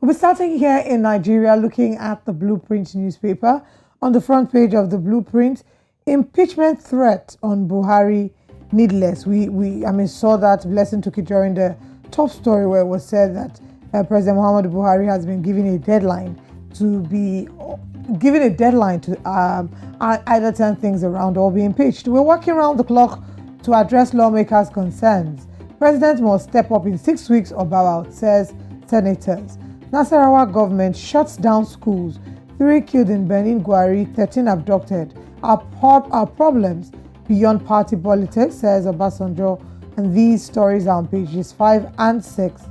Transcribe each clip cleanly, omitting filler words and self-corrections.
We'll be starting here in Nigeria, looking at the Blueprint newspaper. On the front page of the Blueprint, impeachment threat on Buhari needless. We saw that. Blessing took it during the top story where it was said that President Muhammadu Buhari has been given a deadline to either turn things around or be impeached. We're working around the clock to address lawmakers' concerns. President must step up in 6 weeks or bow out, says senators. Nasarawa government shuts down schools. 3 killed in Benin, Gwari, 13 abducted. Our problems beyond party politics, says Obasanjo. And these stories are on pages 5 and 6.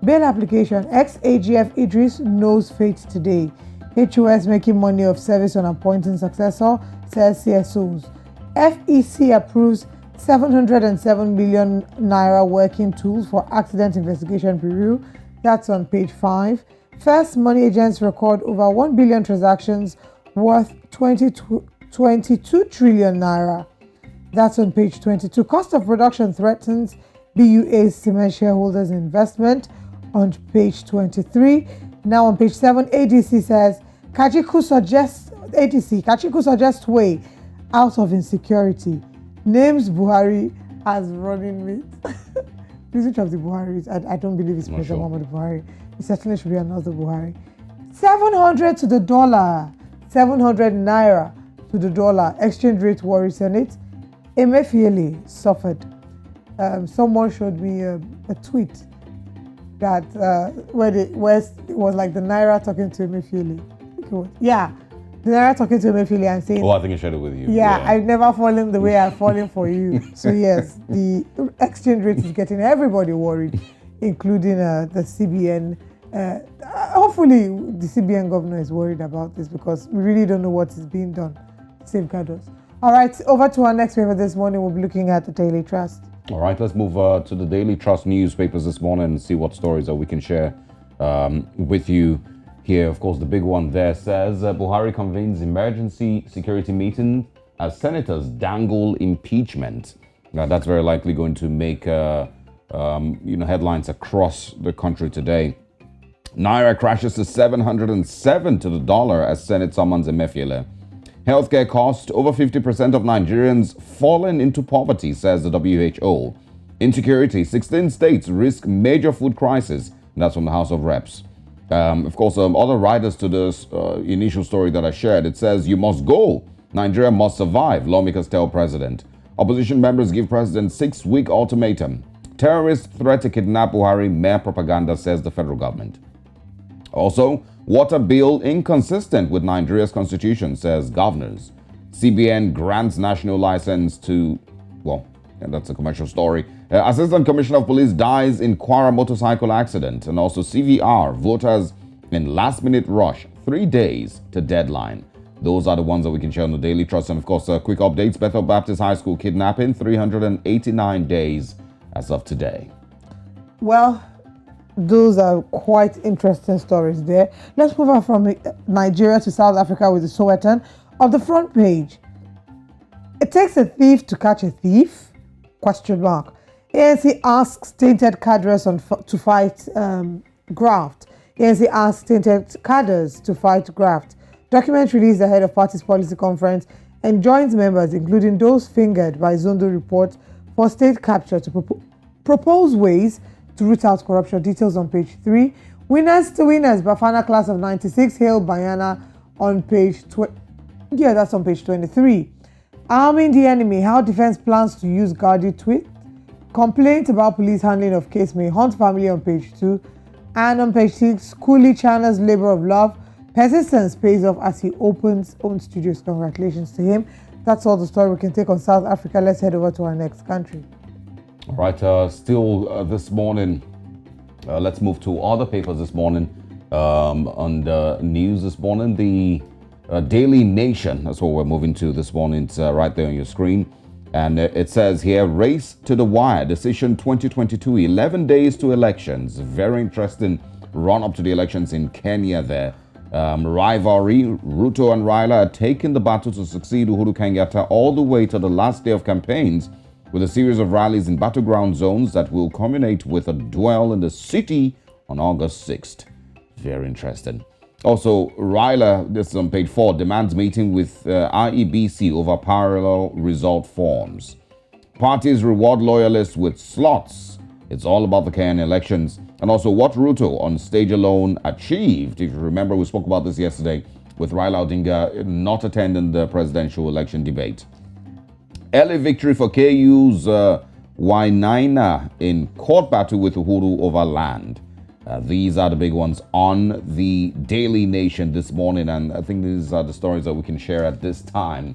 Bail application. Ex-AGF Idris knows fate today. HOS making money off service on appointing successor, says CSOs. FEC approves 707 million naira working tools for accident investigation Peru. That's on page 5. First money agents record over 1 billion transactions worth 22 trillion naira. That's on page 22. Cost of production threatens BUA's cement shareholders' investment on page 23. Now on page 7, ADC says Kachiku suggests way out of insecurity. Names Buhari as running mate. Which of the Buharis? I don't believe it's President Muhammadu Buhari. It certainly should be another Buhari. 700 to the dollar. 700 naira to the dollar. Exchange rate worry Senate. Emefiele suffered. Someone showed me a tweet that where it was like the Naira talking to Emefiele. Yeah, the Naira talking to Emefiele and saying, "Oh, I think I shared it with you." Yeah, I've never fallen the way I've fallen for you. So yes, the exchange rate is getting everybody worried, including the CBN. Hopefully, the CBN governor is worried about this because we really don't know what is being done. Safeguard us. All right, over to our next paper this morning. We'll be looking at the Daily Trust. All right, let's move to the Daily Trust newspapers this morning and see what stories that we can share with you here. Of course, the big one there says Buhari convenes emergency security meeting as senators dangle impeachment. Now, that's very likely going to make headlines across the country today. Naira crashes to 707 to the dollar as Senate summons Emefiele. Healthcare cost, over 50% of Nigerians fallen into poverty, says the WHO. Insecurity, 16 states risk major food crisis. That's from the House of Reps. Of course, other riders to this initial story that I shared, it says, you must go. Nigeria must survive, lawmakers tell president. Opposition members give president 6-week ultimatum. Terrorists threat to kidnap Buhari, mere propaganda, says the federal government. Also, water bill inconsistent with Nigeria's constitution, says governors. CBN grants national license to, and that's a commercial story. Assistant Commissioner of Police dies in Kwara motorcycle accident. And also CVR, voters in last-minute rush, 3 days to deadline. Those are the ones that we can share on the Daily Trust. And of course, quick updates. Bethel Baptist High School kidnapping, 389 days as of today. Well, those are quite interesting stories there. Let's move on from Nigeria to South Africa with the Sowetan. On the front page, it takes a thief to catch a thief? Question mark. ANC asks tainted cadres to fight graft. ANC asks tainted cadres to fight graft. Document released ahead of party's policy conference and joins members, including those fingered by Zondo report, for state capture to propose ways to root out corruption. Details on page 3. Winners to winners. Bafana class of 96 hailed Bayana on page that's on page 23. Arming the enemy. How defense plans to use Gardi tweet. Complaint about police handling of case may haunt family on page 2. And on page 6, Cooley Chana's labor of love. Persistence pays off as he opens own studios. Congratulations to him. That's all the story we can take on South Africa. Let's head over to our next country. All right, still this morning, let's move to other papers this morning. On the news this morning, the Daily Nation, that's what we're moving to this morning. It's right there on your screen. And it says here, race to the wire, decision 2022, 11 days to elections. Very interesting run up to the elections in Kenya there. Rivalry, Ruto and Raila are taking the battle to succeed Uhuru Kenyatta all the way to the last day of campaigns, with a series of rallies in battleground zones that will culminate with a duel in the city on August 6th. Very interesting. Also, Ryla, this is on page 4, demands meeting with IEBC over parallel result forms. Parties reward loyalists with slots. It's all about the KN elections. And also, what Ruto on stage alone achieved. If you remember, we spoke about this yesterday with Raila Odinga not attending the presidential election debate. Early victory for KU's Wainaina in court battle with Uhuru over land. These are the big ones on the Daily Nation this morning, and I think these are the stories that we can share at this time.